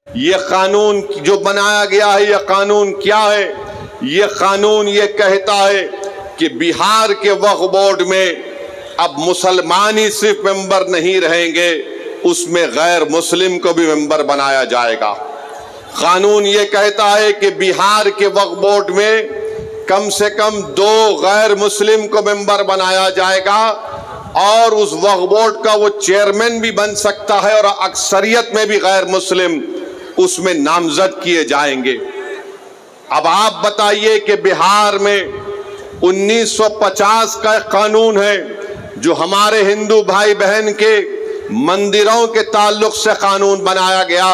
ये कानून जो बनाया गया है, ये कानून क्या है? ये कानून ये कहता है कि बिहार के वक्फ बोर्ड में अब मुसलमान ही सिर्फ मेंबर नहीं रहेंगे, उसमें गैर मुस्लिम को भी मेंबर बनाया जाएगा। कानून ये कहता है कि बिहार के वक्फ बोर्ड में कम से कम 2 गैर मुस्लिम को मेंबर बनाया जाएगा और उस वक्फ बोर्ड का वो चेयरमैन भी बन सकता है और अक्सरियत में भी गैर मुस्लिम उसमें नामजद किए जाएंगे। अब आप बताइए कि बिहार में 1950 का कानून है जो हमारे हिंदू भाई बहन के मंदिरों के ताल्लुक से कानून बनाया गया।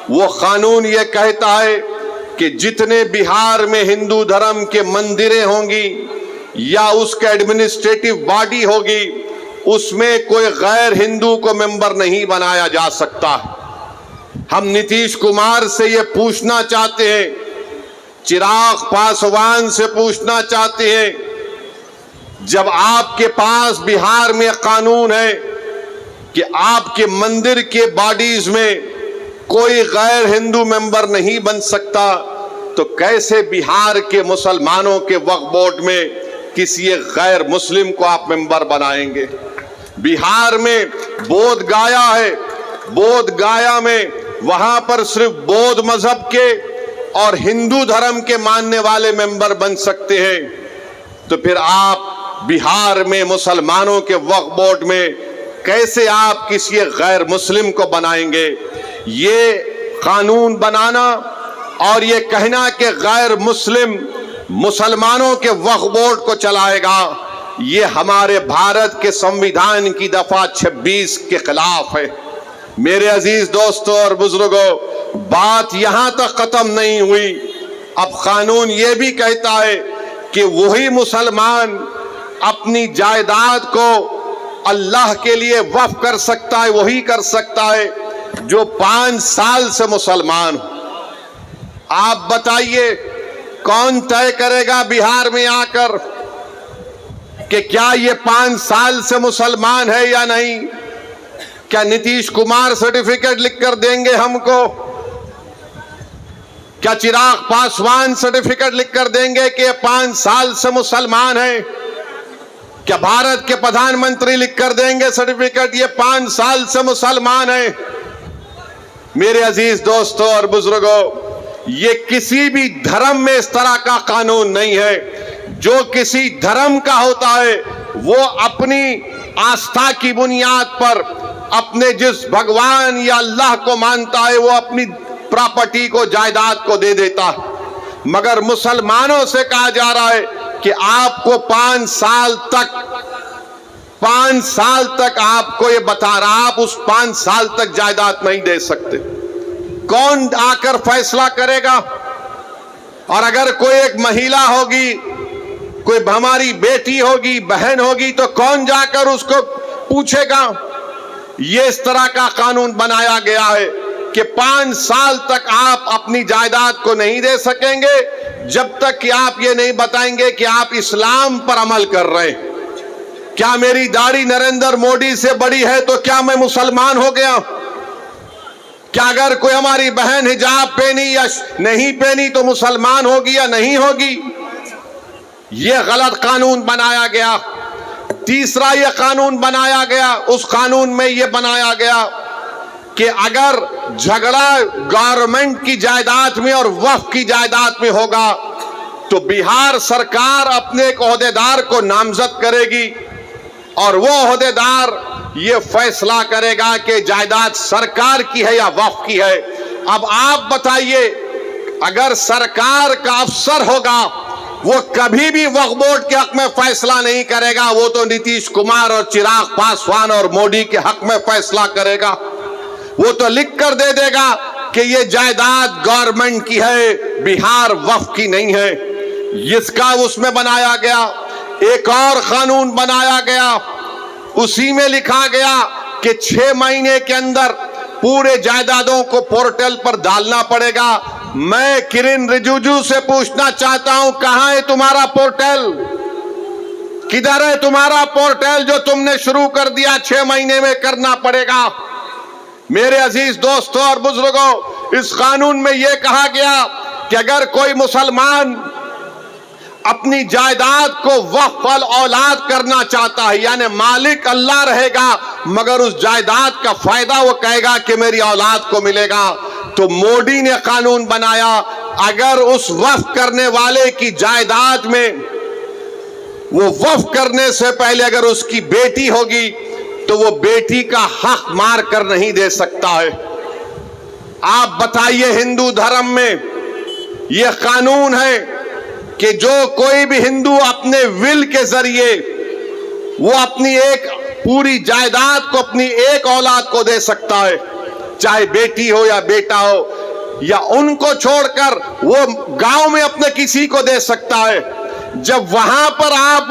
वो कानून ये कहता है कि जितने बिहार में हिंदू धर्म के मंदिरें होंगी या उसके एडमिनिस्ट्रेटिव बॉडी होगी, उसमें कोई गैर हिंदू को मेंबर नहीं बनाया जा सकता। हम नीतीश कुमार से ये पूछना चाहते हैं, चिराग पासवान से पूछना चाहते हैं, जब आपके पास बिहार में कानून है कि आपके मंदिर के बॉडीज में कोई गैर हिंदू मेंबर नहीं बन सकता, तो कैसे बिहार के मुसलमानों के वक्फ बोर्ड में किसी गैर मुस्लिम को आप मेंबर बनाएंगे? बिहार में बोध गया है, बोध गया में वहां पर सिर्फ बौद्ध मजहब के और हिंदू धर्म के मानने वाले मेंबर बन सकते हैं, तो फिर आप बिहार में मुसलमानों के वक्फ बोर्ड में कैसे आप किसी गैर मुस्लिम को बनाएंगे? ये कानून बनाना और ये कहना कि गैर मुस्लिम मुसलमानों के वक्फ बोर्ड को चलाएगा, ये हमारे भारत के संविधान की दफा 26 के खिलाफ है। मेरे अजीज दोस्तों और बुजुर्गों, बात यहां तक खत्म नहीं हुई। अब कानून ये भी कहता है कि वही मुसलमान अपनी जायदाद को अल्लाह के लिए वक्फ कर सकता है, वही कर सकता है जो 5 साल से मुसलमान हो। आप बताइए कौन तय करेगा बिहार में आकर कि क्या ये 5 साल से मुसलमान है या नहीं? क्या नीतीश कुमार सर्टिफिकेट लिखकर देंगे हमको? क्या चिराग पासवान सर्टिफिकेट लिखकर देंगे कि 5 साल से मुसलमान है? क्या भारत के प्रधानमंत्री लिखकर देंगे सर्टिफिकेट ये 5 साल से मुसलमान है? मेरे अजीज दोस्तों और बुजुर्गों, ये किसी भी धर्म में इस तरह का कानून नहीं है। जो किसी धर्म का होता है वो अपनी आस्था की बुनियाद पर अपने जिस भगवान या अल्लाह को मानता है वो अपनी प्रॉपर्टी को, जायदाद को दे देता है। मगर मुसलमानों से कहा जा रहा है कि आपको 5 साल तक आपको ये बता रहा, आप उस 5 साल तक जायदाद नहीं दे सकते। कौन आकर फैसला करेगा? और अगर कोई एक महिला होगी, कोई हमारी बेटी होगी, बहन होगी, तो कौन जाकर उसको पूछेगा? ये इस तरह का कानून बनाया गया है कि 5 साल तक आप अपनी जायदाद को नहीं दे सकेंगे जब तक कि आप ये नहीं बताएंगे कि आप इस्लाम पर अमल कर रहे हैं। क्या मेरी दाढ़ी नरेंद्र मोदी से बड़ी है तो क्या मैं मुसलमान हो गया? क्या अगर कोई हमारी बहन हिजाब पहनी या नहीं पहनी तो मुसलमान होगी या नहीं होगी? यह गलत कानून बनाया गया। तीसरा यह कानून बनाया गया, उस कानून में यह बनाया गया कि अगर झगड़ा गवर्नमेंट की जायदाद में और वक्फ की जायदाद में होगा तो बिहार सरकार अपने एक ओहदेदार को नामजद करेगी और वो ओहदेदार ये फैसला करेगा कि जायदाद सरकार की है या वक्फ की है। अब आप बताइए, अगर सरकार का अफसर होगा वो कभी भी वक्फ बोर्ड के हक में फैसला नहीं करेगा, वो तो नीतीश कुमार और चिराग पासवान और मोदी के हक में फैसला करेगा। वो तो लिख कर दे देगा कि ये जायदाद गवर्नमेंट की है, बिहार वक्फ की नहीं है। इसका उसमें बनाया गया। एक और कानून बनाया गया, उसी में लिखा गया कि 6 महीने के अंदर पूरे जायदादों को पोर्टल पर डालना पड़ेगा। मैं किरेन रिजिजू से पूछना चाहता हूं, कहां है तुम्हारा पोर्टल? किधर है तुम्हारा पोर्टल जो तुमने शुरू कर दिया? 6 महीने में करना पड़ेगा। मेरे अजीज दोस्तों और बुजुर्गों, इस कानून में यह कहा गया कि अगर कोई मुसलमान अपनी जायदाद को वक्फ अल औलाद करना चाहता है, यानी मालिक अल्लाह रहेगा मगर उस जायदाद का फायदा वो कहेगा कि मेरी औलाद को मिलेगा, तो मोदी ने कानून बनाया अगर उस वक्फ करने वाले की जायदाद में वो वक्फ करने से पहले अगर उसकी बेटी होगी तो वो बेटी का हक मार कर नहीं दे सकता है। आप बताइए, हिंदू धर्म में यह कानून है कि जो कोई भी हिंदू अपने विल के जरिए वो अपनी एक पूरी जायदाद को अपनी एक औलाद को दे सकता है, चाहे बेटी हो या बेटा हो, या उनको छोड़कर वो गांव में अपने किसी को दे सकता है। जब वहां पर आप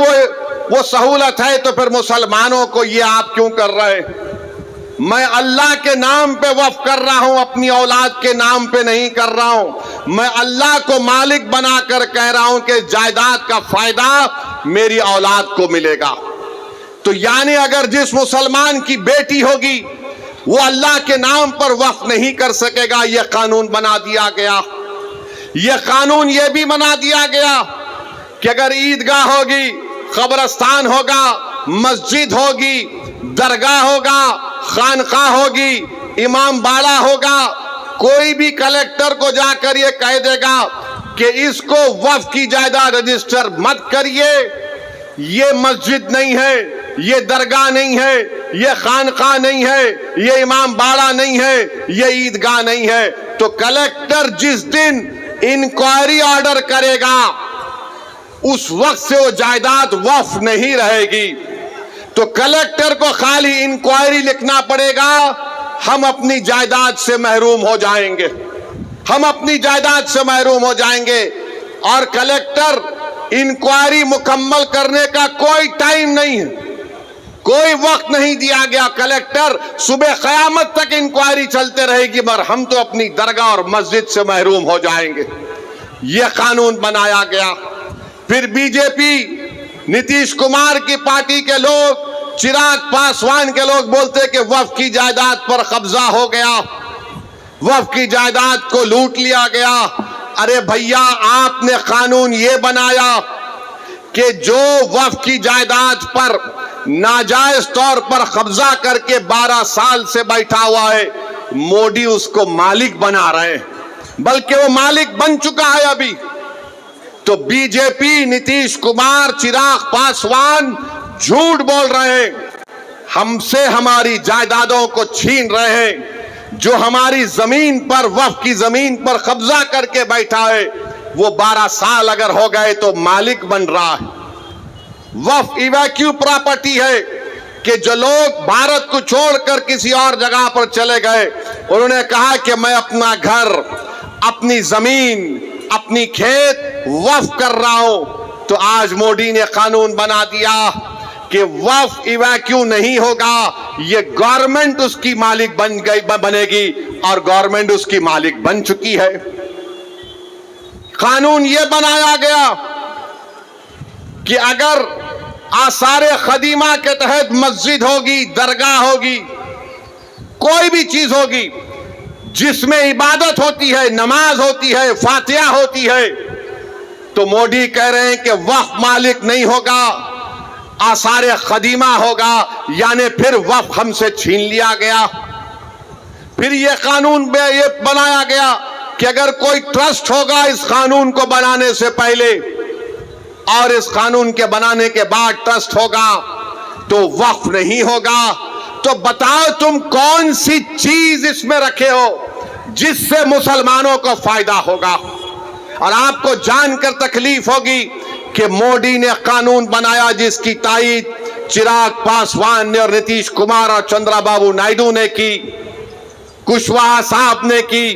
वो सहूलत है तो फिर मुसलमानों को ये आप क्यों कर रहे हैं? मैं अल्लाह के नाम पे वक्फ कर रहा हूं, अपनी औलाद के नाम पे नहीं कर रहा हूं। मैं अल्लाह को मालिक बनाकर कह रहा हूं कि जायदाद का फायदा मेरी औलाद को मिलेगा। तो यानी अगर जिस मुसलमान की बेटी होगी वो अल्लाह के नाम पर वक्फ नहीं कर सकेगा, यह कानून बना दिया गया। यह कानून यह भी बना दिया गया कि अगर ईदगाह होगी, कब्रस्तान होगा, मस्जिद होगी, दरगाह होगा, खानकाह होगी, इमाम बाड़ा होगा, कोई भी कलेक्टर को जाकर ये कह देगा कि इसको वक्फ की जायदाद रजिस्टर मत करिए, ये मस्जिद नहीं है, ये दरगाह नहीं है, ये खानकाह नहीं है, ये इमाम बाड़ा नहीं है, ये ईदगाह नहीं है, तो कलेक्टर जिस दिन इंक्वायरी ऑर्डर करेगा उस वक्त से वो जायदाद वक्फ नहीं रहेगी। तो कलेक्टर को खाली इंक्वायरी लिखना पड़ेगा, हम अपनी जायदाद से महरूम हो जाएंगे, हम अपनी जायदाद से महरूम हो जाएंगे। और कलेक्टर इंक्वायरी मुकम्मल करने का कोई टाइम नहीं है, कोई वक्त नहीं दिया गया। कलेक्टर सुबह क़यामत तक इंक्वायरी चलते रहेगी मगर हम तो अपनी दरगाह और मस्जिद से महरूम हो जाएंगे। यह कानून बनाया गया। फिर बीजेपी, नीतीश कुमार की पार्टी के लोग, चिराग पासवान के लोग बोलते कि वक्फ की जायदाद पर कब्जा हो गया, वक्फ की जायदाद को लूट लिया गया। अरे भैया, आपने कानून ये बनाया कि जो वक्फ की जायदाद पर नाजायज तौर पर कब्जा करके 12 साल से बैठा हुआ है, मोदी उसको मालिक बना रहे हैं, बल्कि वो मालिक बन चुका है अभी। तो बीजेपी, नीतीश कुमार, चिराग पासवान झूठ बोल रहे हैं, हमसे हमारी जायदादों को छीन रहे हैं। जो हमारी जमीन पर, वक्फ की जमीन पर कब्जा करके बैठा है, वो 12 साल अगर हो गए तो मालिक बन रहा है। वक्फ इवैक्यू प्रॉपर्टी है कि जो लोग भारत को छोड़कर किसी और जगह पर चले गए, उन्होंने कहा कि मैं अपना घर, अपनी जमीन, अपनी खेत वक्फ कर रहा हूं, तो आज मोदी ने कानून बना दिया कि वक्फ इवैक्यू नहीं होगा, ये गवर्नमेंट उसकी मालिक बनेगी और गवर्नमेंट उसकी मालिक बन चुकी है। कानून ये बनाया गया कि अगर आसारे खदीमा के तहत मस्जिद होगी, दरगाह होगी, कोई भी चीज होगी जिसमें इबादत होती है, नमाज होती है, फातिहा होती है, तो मोदी कह रहे हैं कि वक्फ मालिक नहीं होगा, आसारे खदीमा होगा, यानी फिर वक्फ हमसे छीन लिया गया। फिर यह कानून में ये बनाया गया कि अगर कोई ट्रस्ट होगा इस कानून को बनाने से पहले और इस कानून के बनाने के बाद ट्रस्ट होगा तो वक्फ नहीं होगा। तो बताओ तुम कौन सी चीज इसमें रखे हो जिससे मुसलमानों को फायदा होगा? और आपको जानकर तकलीफ होगी कि मोदी ने कानून बनाया जिसकी तायीद चिराग पासवान ने और नीतीश कुमार और चंद्रबाबू नायडू ने की, कुशवाहा साहब ने की।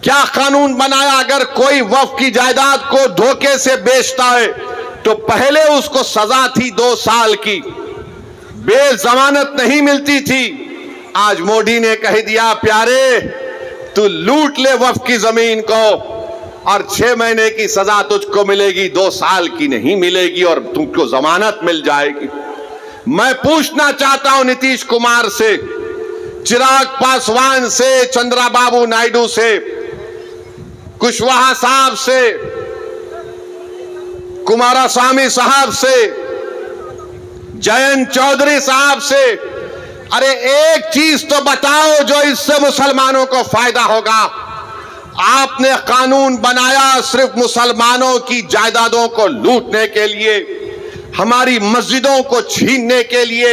क्या कानून बनाया? अगर कोई वक्फ की जायदाद को धोखे से बेचता है तो पहले उसको सजा थी 2 साल की, बेजमानत नहीं मिलती थी। आज मोदी ने कह दिया, प्यारे तू लूट ले वक्फ की जमीन को और 6 महीने की सजा तुझको मिलेगी, 2 साल की नहीं मिलेगी और तुमको जमानत मिल जाएगी। मैं पूछना चाहता हूं नीतीश कुमार से चिराग पासवान से, चंद्रबाबू नायडू से, कुशवाहा साहब से, कुमारस्वामी साहब से, जयंत चौधरी साहब से, अरे एक चीज तो बताओ जो इससे मुसलमानों को फायदा होगा। आपने कानून बनाया सिर्फ मुसलमानों की जायदादों को लूटने के लिए, हमारी मस्जिदों को छीनने के लिए,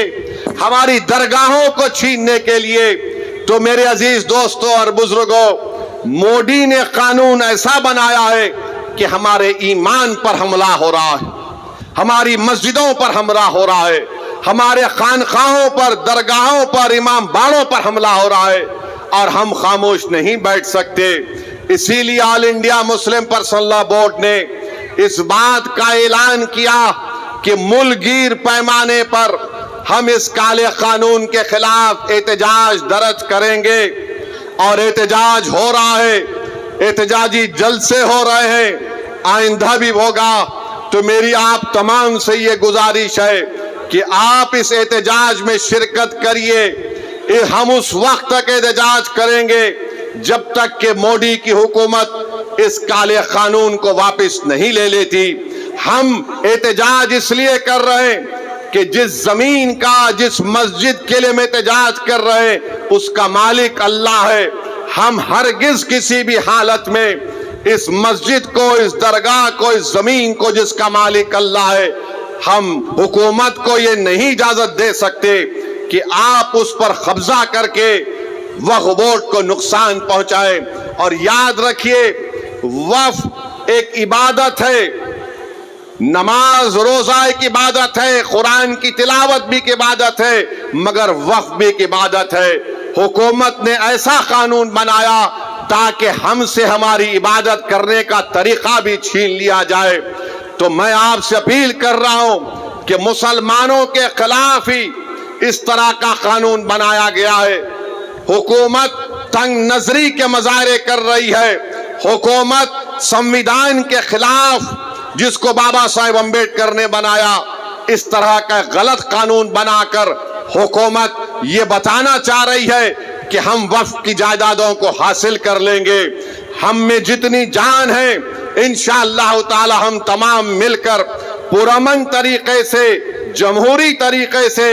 हमारी दरगाहों को छीनने के लिए। तो मेरे अजीज दोस्तों और बुजुर्गों, मोदी ने कानून ऐसा बनाया है कि हमारे ईमान पर हमला हो रहा है, हमारी मस्जिदों पर हमला हो रहा है, हमारे खानखाहों पर, दरगाहों पर, इमाम बाड़ों पर हमला हो रहा है, और हम खामोश नहीं बैठ सकते। इसीलिए all India Muslim personal law board ने इस बात का ऐलान किया कि मुल्कगीर पैमाने पर हम इस काले कानून के खिलाफ एहतजाज दर्ज करेंगे। और एहतजाज हो रहा है, एहतजाजी जलसे हो रहे हैं, आइंदा भी होगा। तो मेरी आप तमाम से ये गुजारिश है कि आप इस एहतजाज में शिरकत करिए। हम उस वक्त तक एहतजाज करेंगे जब तक कि मोदी की हुकूमत इस काले कानून को वापस नहीं ले लेती। हम एहतजाज इसलिए कर रहे हैं कि जिस जमीन का, जिस मस्जिद के लिए हम एहतजाज कर रहे हैं, उसका मालिक अल्लाह है। हम हरगिज किसी भी हालत में इस मस्जिद को, इस दरगाह को, इस जमीन को जिसका मालिक अल्लाह है, हम हुकूमत को ये नहीं इजाजत दे सकते कि आप उस पर कब्जा करके वक्फ बोर्ड को नुकसान पहुंचाए। और याद रखिए, वक्फ एक इबादत है, नमाज रोजा एक इबादत है, कुरान की तिलावत भी एक इबादत है, मगर वक्फ भी एक इबादत है। हुकूमत ने ऐसा कानून बनाया ताकि हमसे हमारी इबादत करने का तरीका भी छीन लिया जाए। तो मैं आपसे अपील कर रहा हूं कि मुसलमानों के खिलाफ ही इस तरह का कानून बनाया गया है। हुकूमत तंग नजरी के मुजाहरे कर रही है। हुकूमत संविधान के खिलाफ, जिसको बाबा साहेब अम्बेडकर ने बनाया, इस तरह का गलत कानून बनाकर हुकूमत ये बताना चाह रही है कि हम वक्फ की जायदादों को हासिल कर लेंगे। हम में जितनी जान है, इंशाअल्लाह ताला हम तमाम मिलकर पुरअमन तरीके से, जमहूरी तरीके से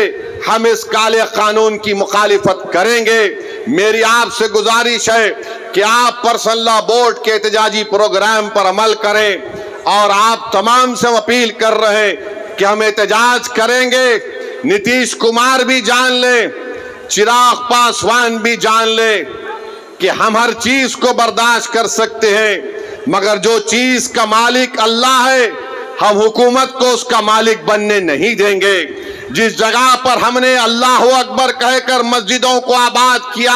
हम इस काले कानून की मुखालिफत करेंगे। मेरी आपसे गुजारिश है कि आप पर्सनल लॉ बोर्ड के एहतजाजी प्रोग्राम पर अमल करें। और आप तमाम से अपील कर रहे हैं कि हम एहतजाज करेंगे। नीतीश कुमार भी जान ले, चिराग पासवान भी जान ले कि हम हर चीज को बर्दाश्त कर सकते हैं, मगर जो चीज का मालिक अल्लाह है, हम हुकूमत को उसका मालिक बनने नहीं देंगे। जिस जगह पर हमने अल्लाह अकबर कहकर मस्जिदों को आबाद किया,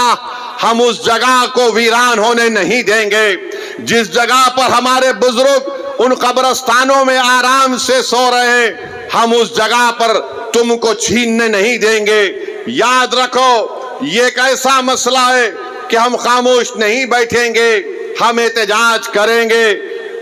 हम उस जगह को वीरान होने नहीं देंगे। जिस जगह पर हमारे बुजुर्ग उन कब्रस्तानों में आराम से सो रहे हैं, हम उस जगह पर तुमको छीनने नहीं देंगे। याद रखो, ये एक ऐसा मसला है कि हम खामोश नहीं बैठेंगे, हम एहतजाज करेंगे।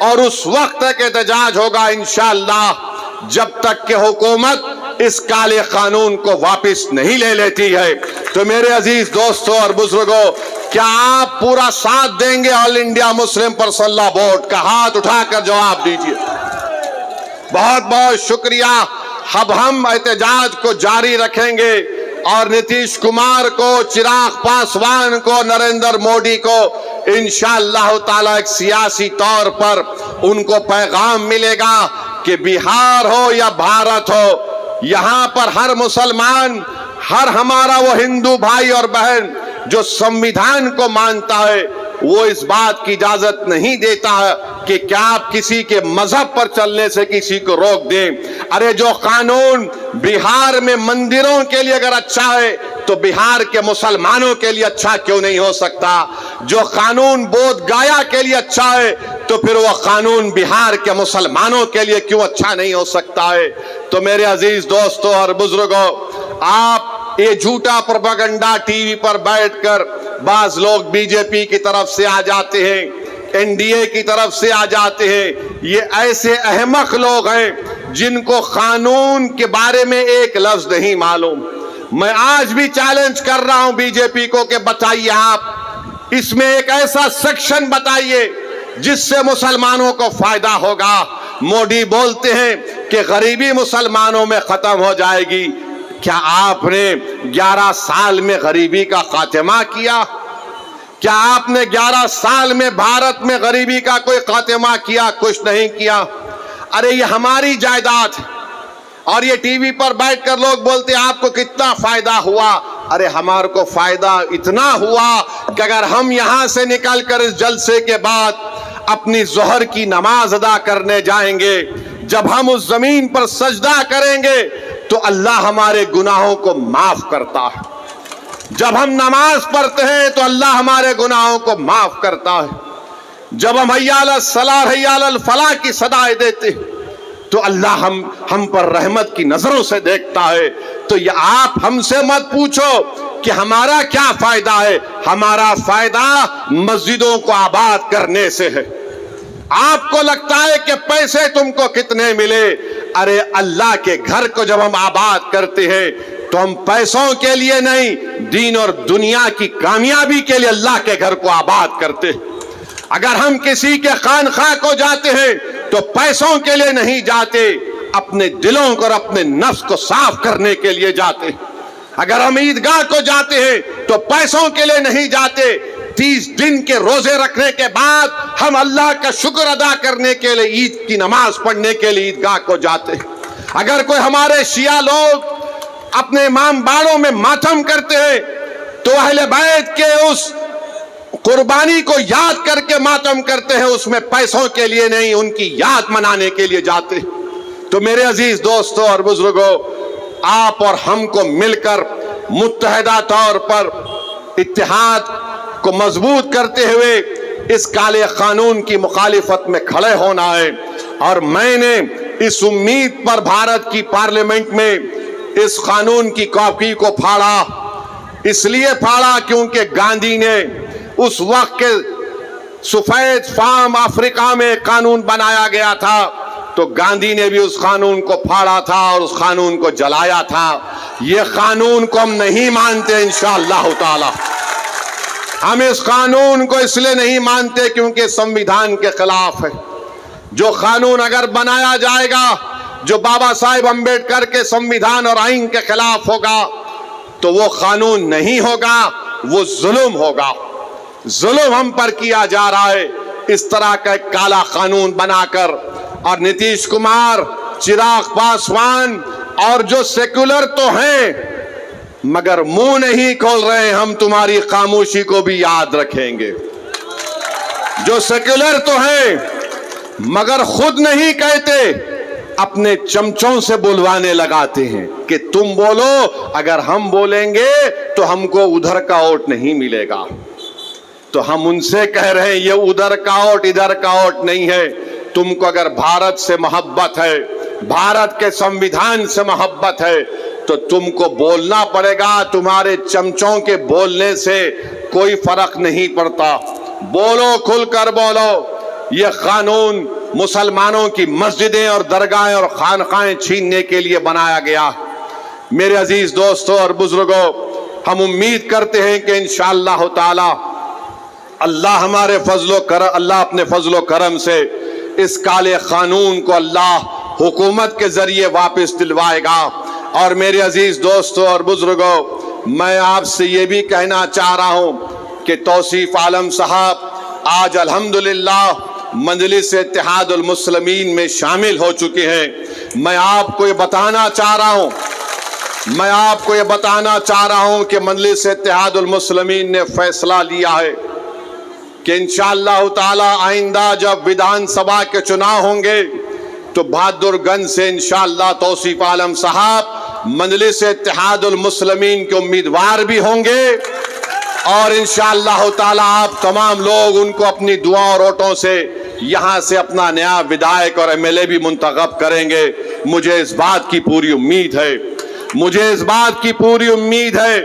और उस वक्त तक एहतजाज होगा इंशाअल्लाह जब तक कि हुकूमत इस काले कानून को वापस नहीं ले लेती है। तो मेरे अजीज दोस्तों और बुजुर्गों, क्या आप पूरा साथ देंगे all India Muslim personal law board का? हाथ उठाकर जवाब दीजिए। बहुत बहुत शुक्रिया। अब हम एहतजाज को जारी रखेंगे और नीतीश कुमार को, चिराग पासवान को, नरेंद्र मोदी को इंशाअल्लाह ताला एक सियासी तौर पर उनको पैगाम मिलेगा कि बिहार हो या भारत हो, यहाँ पर हर मुसलमान, हर हमारा वो हिंदू भाई और बहन जो संविधान को मानता है, वो इस बात की इजाजत नहीं देता है कि क्या आप किसी के मजहब पर चलने से किसी को रोक दें। अरे जो कानून बिहार में मंदिरों के लिए अगर अच्छा है तो बिहार के मुसलमानों के लिए अच्छा क्यों नहीं हो सकता? जो कानून बोध गया के लिए अच्छा है तो फिर वो कानून बिहार के मुसलमानों के लिए क्यों अच्छा नहीं हो सकता है? तो मेरे अजीज दोस्तों और बुजुर्गों, आप ये झूठा प्रोपेगेंडा टीवी पर बैठकर, बाज लोग बीजेपी की तरफ से आ जाते हैं, एनडीए की तरफ से आ जाते हैं। ये ऐसे अहमक लोग हैं जिनको कानून के बारे में एक लफ्ज नहीं मालूम। मैं आज भी चैलेंज कर रहा हूं बीजेपी को कि बताइए आप इसमें एक ऐसा सेक्शन बताइए जिससे मुसलमानों को फायदा होगा। मोदी बोलते हैं कि गरीबी मुसलमानों में खत्म हो जाएगी। क्या आपने 11 साल में गरीबी का खात्मा किया? क्या आपने 11 साल में भारत में गरीबी का कोई खात्मा किया? कुछ नहीं किया। अरे ये हमारी जायदाद है और ये टीवी पर बैठकर लोग बोलते हैं आपको कितना फायदा हुआ। अरे हमारे को फायदा इतना हुआ कि अगर हम यहां से निकलकर इस जलसे के बाद अपनी जोहर की नमाज अदा करने जाएंगे, जब हम उस जमीन पर सजदा करेंगे तो अल्लाह हमारे गुनाहों को माफ करता है। जब हम नमाज पढ़ते हैं तो अल्लाह हमारे गुनाहों को माफ करता है। जब हम हय्या अलस सलाह हय्या अलल फलाह की सदाएं देते हैं तो अल्लाह हम पर रहमत की नजरों से देखता है। तो ये आप हमसे मत पूछो कि हमारा क्या फायदा है। हमारा फायदा मस्जिदों को आबाद करने से है। आपको लगता है कि पैसे तुमको कितने मिले? अरे अल्लाह के घर को जब हम आबाद करते हैं तो हम पैसों के लिए नहीं, दीन और दुनिया की कामयाबी के लिए अल्लाह के घर को आबाद करते हैं। अगर हम किसी के खानखा को जाते हैं तो पैसों के लिए नहीं जाते, अपने दिलों को और अपने नफ्स को साफ करने के लिए जाते। अगर हम ईदगाह को जाते हैं तो पैसों के लिए नहीं जाते, 30 दिन के रोजे रखने के बाद हम अल्लाह का शुक्र अदा करने के लिए ईद की नमाज पढ़ने के लिए ईदगाह को जाते हैं। अगर कोई हमारे शिया लोग अपने इमाम बाड़ों में मातम करते हैं तो अहले बैत के उस कुर्बानी को याद करके मातम करते हैं, उसमें पैसों के लिए नहीं, उनकी याद मनाने के लिए जाते। तो मेरे अजीज दोस्तों और बुजुर्गों, आप और हमको मिलकर मुत्तहिदा तौर पर इत्तेहाद को मजबूत करते हुए इस काले कानून की मुखालिफत में खड़े होना है। और मैंने इस उम्मीद पर भारत की पार्लियामेंट में इस कानून की कॉपी को फाड़ा, इसलिए फाड़ा क्योंकि गांधी ने उस वक्त के सफेद फार्म अफ्रीका में कानून बनाया गया था, तो गांधी ने भी उस कानून को फाड़ा था और उस कानून को जलाया था। ये कानून को हम नहीं मानते इंशाअल्लाह ताला। हम इस कानून को इसलिए नहीं मानते क्योंकि संविधान के खिलाफ है। जो कानून अगर बनाया जाएगा जो बाबा साहेब अंबेडकर के संविधान और आईन के खिलाफ होगा तो वो कानून नहीं होगा, वो जुल्म होगा। जुल्म हम पर किया जा रहा है इस तरह का एक काला कानून बनाकर। और नीतीश कुमार, चिराग पासवान और जो सेक्युलर तो हैं मगर मुंह नहीं खोल रहे, हम तुम्हारी खामोशी को भी याद रखेंगे। जो सेक्युलर तो हैं मगर खुद नहीं कहते, अपने चमचों से बुलवाने लगाते हैं कि तुम बोलो, अगर हम बोलेंगे तो हमको उधर का वोट नहीं मिलेगा। तो हम उनसे कह रहे हैं ये उधर का वोट इधर का वोट नहीं है। तुमको अगर भारत से मोहब्बत है, भारत के संविधान से मोहब्बत है तो तुमको बोलना पड़ेगा। तुम्हारे चमचों के बोलने से कोई फर्क नहीं पड़ता। बोलो, खुलकर बोलो। यह कानून मुसलमानों की मस्जिदें और दरगाहें और खानकाएं छीनने के लिए बनाया गया। मेरे अजीज दोस्तों और बुजुर्गों, हम उम्मीद करते हैं कि इंशाअल्लाह ताला अल्लाह अपने फजलो करम से इस काले कानून को अल्लाह हुकूमत के जरिए वापस दिलवाएगा। और मेरे अजीज दोस्तों और बुजुर्गों, मैं आपसे ये भी कहना चाह रहा हूं कि तौसीफ आलम साहब आज अल्हम्दुलिल्लाह मजलिस इत्तेहादुल मुस्लिमीन में शामिल हो चुके हैं। मैं आपको ये बताना चाह रहा हूं कि मजलिस इत्तेहादुल मुस्लिमीन ने फैसला लिया है कि इंशाअल्लाह ताला आइंदा जब विधानसभा के चुनाव होंगे तो बहादुरगंज से इंशाअल्लाह तौसीफ आलम साहब मजलिस इत्तेहादुल मुस्लिमीन के उम्मीदवार भी होंगे। और इंशाअल्लाह ताला आप तमाम लोग उनको अपनी दुआ और वोटों से यहां से अपना नया विधायक और एमएलए भी मुंतखब करेंगे। मुझे इस बात की पूरी उम्मीद है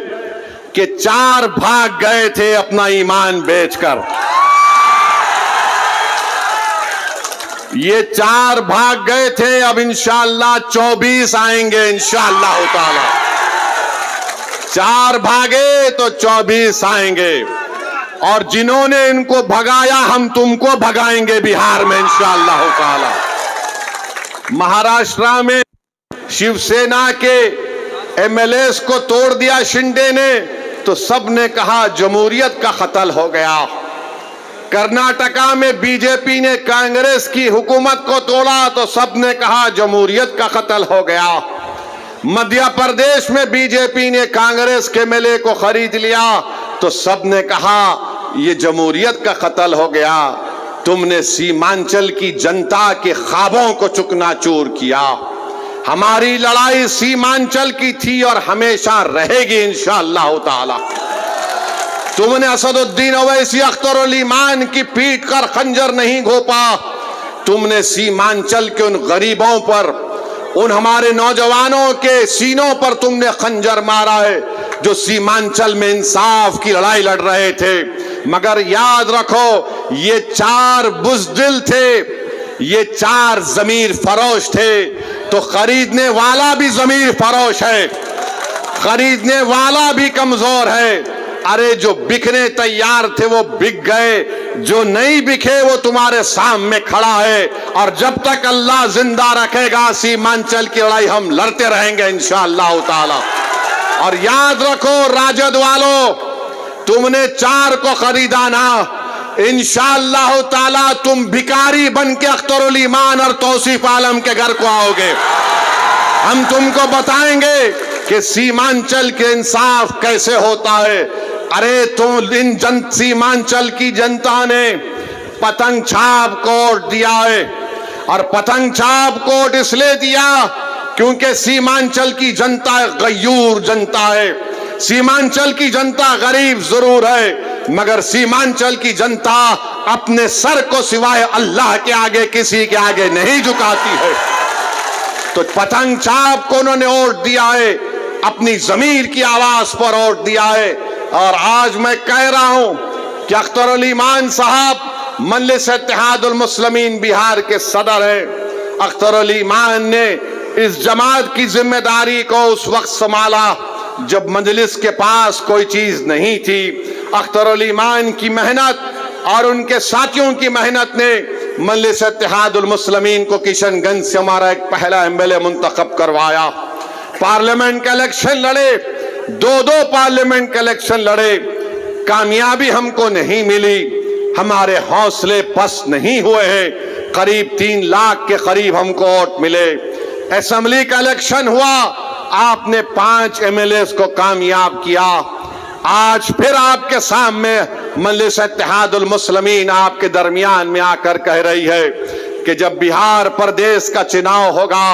कि 4 भाग गए थे अपना ईमान बेचकर, ये 4 भाग गए थे, अब इंशाअल्लाह 24 आएंगे इंशाअल्लाह ताला। 4 भागे तो 24 आएंगे, और जिन्होंने इनको भगाया हम तुमको भगाएंगे बिहार में इंशाअल्लाह ताला। महाराष्ट्र में शिवसेना के एमएलएस को तोड़ दिया शिंदे ने, तो सबने कहा जमहूरियत का कत्ल हो गया। कर्नाटका में बीजेपी ने कांग्रेस की हुकूमत को तोड़ा, तो सबने कहा जमहूरियत का कत्ल हो गया। मध्य प्रदेश में बीजेपी ने कांग्रेस के एमएलए को खरीद लिया, तो सबने कहा ये जमहूरियत का कत्ल हो गया। तुमने सीमांचल की जनता के ख्वाबों को चुकनाचूर किया। हमारी लड़ाई सीमांचल की थी और हमेशा रहेगी इंशाअल्लाह ताला। तुमने असदुद्दीन ओवैसी, अख्तर अली मान की पीठ कर खंजर नहीं घोपा। तुमने सीमांचल के उन गरीबों पर, उन हमारे नौजवानों के सीनों पर तुमने खंजर मारा है जो सीमांचल में इंसाफ की लड़ाई लड़ रहे थे। मगर याद रखो, ये 4 बुज़दिल थे, ये 4 ज़मीर फरोश थे। तो खरीदने वाला भी ज़मीर फरोश है, खरीदने वाला भी कमजोर है। अरे जो बिकने तैयार थे वो बिक गए, जो नहीं बिके वो तुम्हारे सामने खड़ा है। और जब तक अल्लाह जिंदा रखेगा सीमांचल की लड़ाई हम लड़ते रहेंगे इंशाअल्लाह ताला। और याद रखो राजद वालों, तुमने 4 को खरीदा ना, इंशाअल्लाह ताला तुम भिखारी बन के अख्तरुल ईमान और तौसीफ आलम के घर को आओगे। हम तुमको बताएंगे कि सीमांचल के इंसाफ कैसे होता है। अरे तुम इन सीमांचल की जनता ने पतंग छाप कोड दिया है, और पतंग छाप कोड इसलिए दिया क्योंकि सीमांचल की जनता गयूर जनता है। सीमांचल की जनता गरीब जरूर है, मगर सीमांचल की जनता अपने सर को सिवाय अल्लाह के आगे किसी के आगे नहीं झुकाती है। तो पतंग छाप को उन्होंने वोट दिया है, अपनी जमीर की आवाज पर वोट दिया है। और आज मैं कह रहा हूं कि अख्तर अली मान साहब मजलिस इत्तेहादुल मुस्लिमीन बिहार के सदर है। अख्तर अली मान ने इस जमात की जिम्मेदारी को उस वक्त संभाला जब मजलिस के पास कोई चीज नहीं थी। अख्तर अली मान की मेहनत और उनके साथियों की मेहनत ने मजलिस इत्तेहादुल मुस्लिमीन को किशनगंज से हमारा एक पहला एमएलए मुंतखब करवाया। पार्लियामेंट के इलेक्शन लड़े, 2 पार्लियामेंट के इलेक्शन लड़े, कामयाबी हमको नहीं मिली। हमारे हौसले पस्त नहीं हुए हैं। करीब 3 लाख के करीब हमको वोट मिले। असेंबली का इलेक्शन हुआ, आपने 5 एमएलए को कामयाब किया। आज फिर आपके सामने मजलिस इत्तेहादुल मुस्लिमीन आपके दरमियान में आकर कह रही है कि जब बिहार प्रदेश का चुनाव होगा,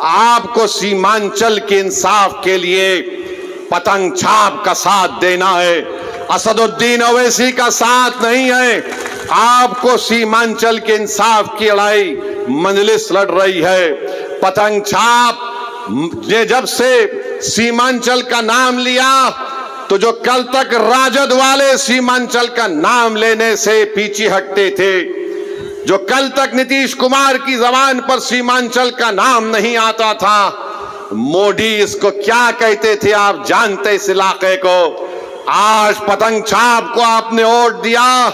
आपको सीमांचल के इंसाफ के लिए पतंग छाप का साथ देना है, असदुद्दीन ओवैसी का साथ नहीं है। आपको सीमांचल के इंसाफ की लड़ाई मजलिस लड़ रही है। पतंग छाप ने जब से सीमांचल का नाम लिया, तो जो कल तक राजद वाले सीमांचल का नाम लेने से पीछे हटते थे, जो कल तक नीतीश कुमार की जबान पर सीमांचल का नाम नहीं आता था, मोदी इसको क्या कहते थे आप जानते इस इलाके को। आज पतंग छाप को आपने वोट दिया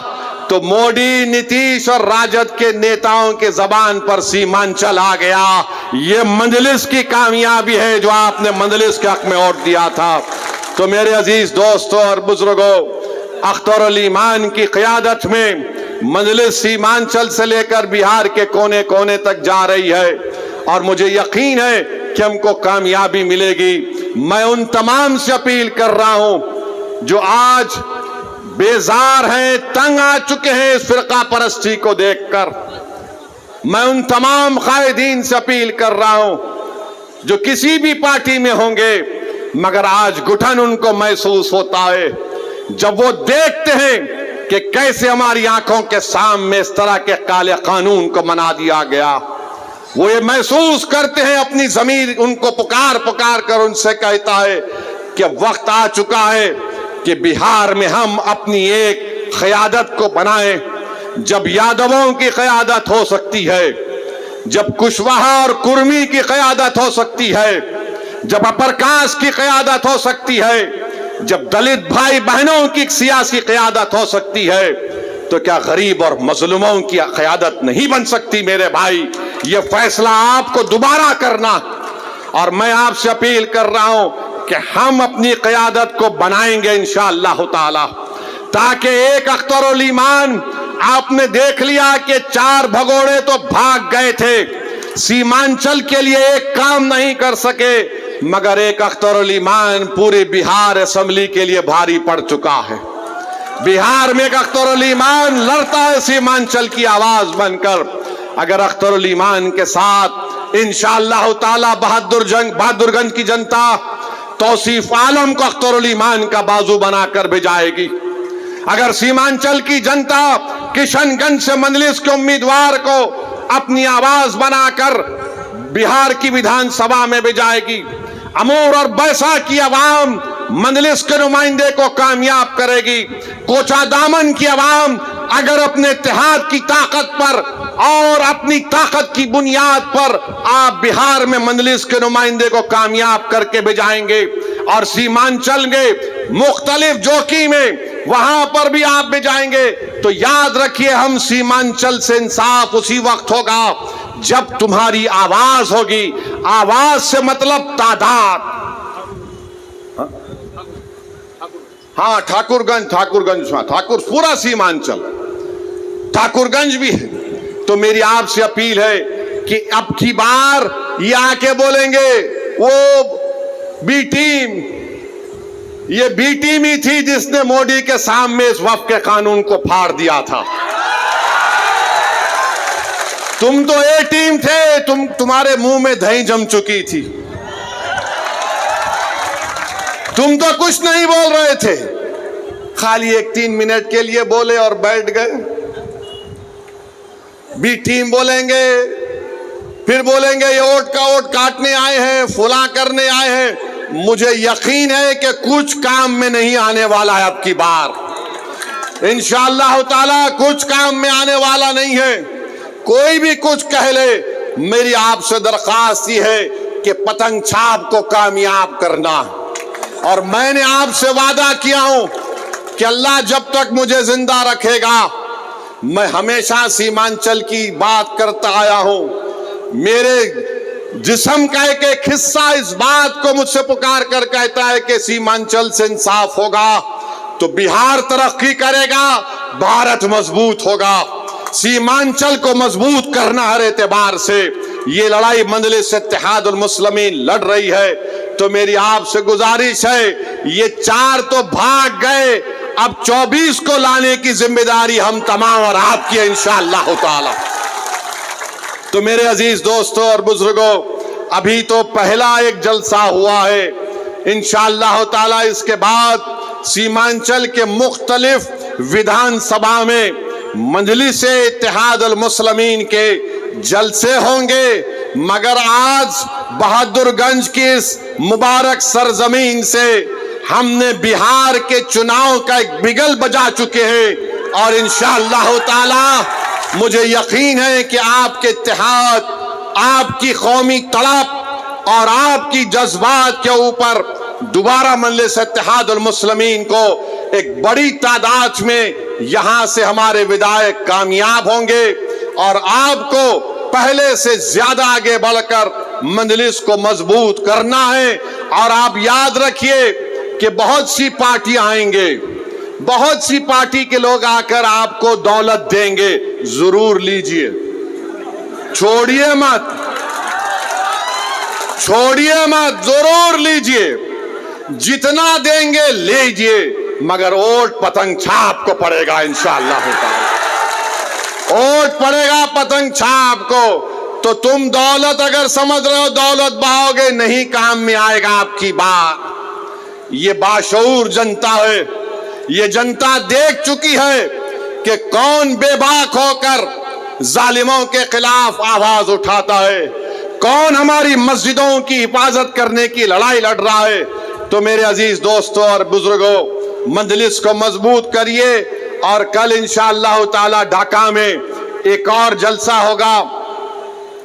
तो मोदी, नीतीश और राजद के नेताओं के जबान पर सीमांचल आ गया। ये मजलिस की कामयाबी है जो आपने मजलिस के हक में वोट दिया था। तो मेरे अजीज दोस्तों और बुजुर्गों, अख्तर अली मान की क़यादत में मजलिस सीमांचल से लेकर बिहार के कोने कोने तक जा रही है, और मुझे यकीन है कि हमको कामयाबी मिलेगी। मैं उन तमाम से अपील कर रहा हूं जो आज बेजार हैं, तंग आ चुके हैं इस फिरका परस्ती को देखकर। मैं उन तमाम कायदीन से अपील कर रहा हूं जो किसी भी पार्टी में होंगे, मगर आज घुटन उनको महसूस होता है जब वो देखते हैं कि कैसे हमारी आंखों के सामने इस तरह के काले कानून को बना दिया गया। वो ये महसूस करते हैं, अपनी जमीर उनको पुकार पुकार कर उनसे कहता है कि वक्त आ चुका है कि बिहार में हम अपनी एक क़यादत को बनाएं। जब यादवों की क़यादत हो सकती है, जब कुशवाहा और कुर्मी की क़यादत हो सकती है, जब अपर कास्ट की क़यादत हो सकती है, जब दलित भाई बहनों की सियासी क़यादत हो सकती है, तो क्या गरीब और मजलूमों की क़यादत नहीं बन सकती? मेरे भाई, ये फैसला आपको दोबारा करना, और मैं आपसे अपील कर रहा हूं कि हम अपनी क़यादत को बनाएंगे इंशाअल्लाह ताला, ताकि एक अख्तरुल ईमान, आपने देख लिया कि 4 भगोड़े तो भाग गए थे, सीमांचल के लिए एक काम नहीं कर सके, मगर एक अख्तरुल ईमान पूरे बिहार असेंबली के लिए भारी पड़ चुका है। बिहार में एक अख्तरुल ईमान लड़ता है सीमांचल की आवाज बनकर। अगर अख्तरुल ईमान के साथ इंशाअल्लाह ताला बहादुरगंज की जनता तौसीफ आलम को अख्तरुल ईमान का बाजू बनाकर भिजाएगी। अगर सीमांचल की जनता किशनगंज से मंजलिस के उम्मीदवार को अपनी आवाज बनाकर बिहार की विधानसभा में भिजाएगी, अमूर और बैसा की आवाम मंजलिस के नुमाइंदे को कामयाब करेगी, कोचा दामन की आवाम अगर अपने इत्तेहाद की ताकत पर और अपनी ताकत की बुनियाद पर आप बिहार में मंजलिस के नुमाइंदे को कामयाब करके भिजाएंगे, और सीमांचल के मुख्तलिफ जोकी में वहां पर भी आप भिजाएंगे, तो याद रखिए हम सीमांचल से इंसाफ उसी वक्त होगा जब तुम्हारी आवाज होगी। आवाज से मतलब तादाद। हाँ, ठाकुरगंज ठाकुर पूरा सीमांचल, ठाकुरगंज भी है। तो मेरी आपसे अपील है कि अब की बार ये आके बोलेंगे वो बी टीम, ये बी टीम ही थी जिसने मोदी के सामने इस वक्फ के कानून को फाड़ दिया था। तुम तो ए टीम थे, तुम्हारे मुंह में दही जम चुकी थी, तुम तो कुछ नहीं बोल रहे थे, खाली 1-3 मिनट के लिए बोले और बैठ गए। बी टीम बोलेंगे, फिर बोलेंगे ये वोट का वोट काटने आए हैं, फुला करने आए हैं। मुझे यकीन है कि कुछ काम में नहीं आने वाला है अब की बार, इंशाअल्लाह ताला कुछ काम में आने वाला नहीं है। कोई भी कुछ कह ले, मेरी आपसे दरख्वास्त ये है कि पतंग छाप को कामयाब करना, और मैंने आपसे वादा किया हूं कि अल्लाह जब तक मुझे जिंदा रखेगा मैं हमेशा सीमांचल की बात करता आया हूं। मेरे जिस्म का एक हिस्सा इस बात को मुझसे पुकार कर कहता है कि सीमांचल से इंसाफ होगा तो बिहार तरक्की करेगा, भारत मजबूत होगा। सीमांचल को मजबूत करना हर एतबार से ये लड़ाई मंजलिस इत्तेहादुल मुस्लिमीन लड़ रही है। तो मेरी आपसे गुजारिश है, ये 4 तो भाग गए, अब 24 को लाने की जिम्मेदारी हम तमाम और आपकी है इंशाअल्लाह ताला। तो मेरे अजीज दोस्तों और बुजुर्गों, अभी तो पहला एक जलसा हुआ है, इंशाअल्लाह ताला इसके बाद सीमांचल के मुख्तलिफ विधानसभा में मंजलिस इत्तेहादुल मुस्लिमीन के जलसे होंगे। मगर आज बहादुरगंज की इस मुबारक सरजमीन से हमने बिहार के चुनाव का एक बिगल बजा चुके हैं, और इंशाअल्लाह ताला मुझे यकीन है कि आपके इत्तेहाद, आपकी कौमी तड़प और आपकी जज्बात के ऊपर दोबारा मंजलिस इत्तेहादुल मुस्लिमीन को एक बड़ी तादाद में यहां से हमारे विधायक कामयाब होंगे, और आपको पहले से ज्यादा आगे बढ़कर मंजलिस को मजबूत करना है। और आप याद रखिए कि बहुत सी पार्टियां आएंगे, बहुत सी पार्टी के लोग आकर आपको दौलत देंगे, जरूर लीजिए, छोड़िए मत, जरूर लीजिए, जितना देंगे लीजिए, मगर वोट पतंग छाप को पड़ेगा इंशाअल्लाह ताला, वोट पड़ेगा पतंग छाप को। तो तुम दौलत अगर समझ रहे हो दौलत बहाओगे, नहीं काम में आएगा आपकी बात। ये बाशऊर जनता है, ये जनता देख चुकी है कि कौन बेबाक होकर जालिमों के खिलाफ आवाज उठाता है, कौन हमारी मस्जिदों की हिफाजत करने की लड़ाई लड़ रहा है। तो मेरे अजीज दोस्तों और बुजुर्गों, मंजलिस को मजबूत करिए, और कल इंशाअल्लाह ताला ढाका में एक और जलसा होगा।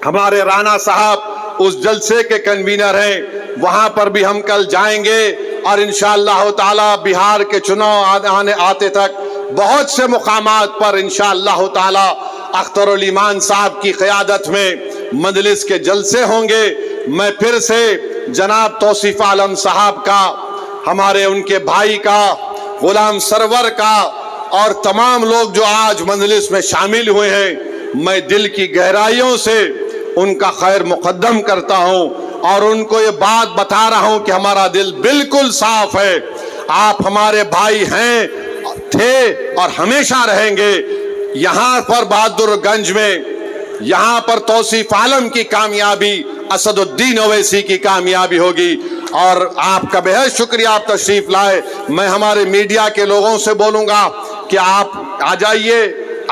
हमारे राणा साहब उस जलसे के कन्वीनर हैं। वहां पर भी हम कल जाएंगे और इंशाअल्लाह ताला बिहार के चुनाव आते तक बहुत से मुकामात पर इंशाअल्लाह ताला अख्तरुल ईमान साहब की क़यादत में मजलिस के जलसे होंगे। मैं फिर से जनाब तौसीफ आलम साहब का, हमारे उनके भाई का, गुलाम सरवर का और तमाम लोग जो आज मजलिस में शामिल हुए हैं, मैं दिल की गहराइयों से उनका खैर मुकद्दम करता हूं और उनको ये बात बता रहा हूं कि हमारा दिल बिल्कुल साफ है। आप हमारे भाई हैं, थे और हमेशा रहेंगे। यहां पर बहादुरगंज में, यहां पर तौसीफ आलम की कामयाबी असदुद्दीन ओवैसी की कामयाबी होगी। और आपका बेहद शुक्रिया, आप तशरीफ लाए। मैं हमारे मीडिया के लोगों से बोलूंगा कि आप आ जाइए,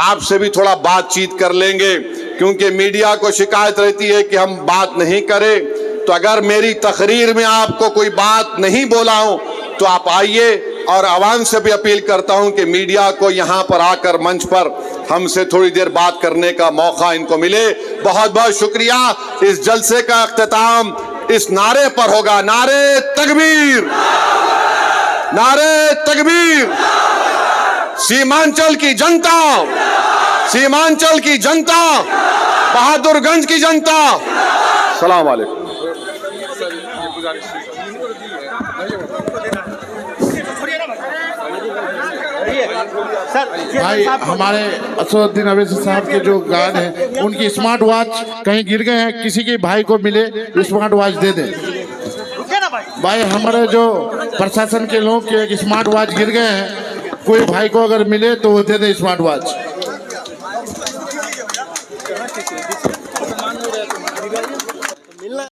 आपसे भी थोड़ा बातचीत कर लेंगे, क्योंकि मीडिया को शिकायत रहती है कि हम बात नहीं करें। तो अगर मेरी तकरीर में आपको कोई बात नहीं बोला हूं तो आप आइए, और आवाम से भी अपील करता हूं कि मीडिया को यहां पर आकर मंच पर हमसे थोड़ी देर बात करने का मौका इनको मिले। बहुत बहुत शुक्रिया। इस जलसे का अख्तिताम इस नारे पर होगा, नारे तकबीर, नारे तकबीर। सीमांचल की जनता, सीमांचल की जनता, बहादुरगंज की जनता, सलाम वालेकुम। भाई हमारे असदुद्दीन ओवैसी साहब के जो गान है, उनकी स्मार्ट वॉच कहीं गिर गए हैं, किसी के भाई को मिले स्मार्ट वॉच दे दें। भाई हमारे जो प्रशासन के लोग के एक स्मार्ट वॉच गिर गए हैं, कोई भाई को अगर मिले तो वो दे दे स्मार्ट वॉच।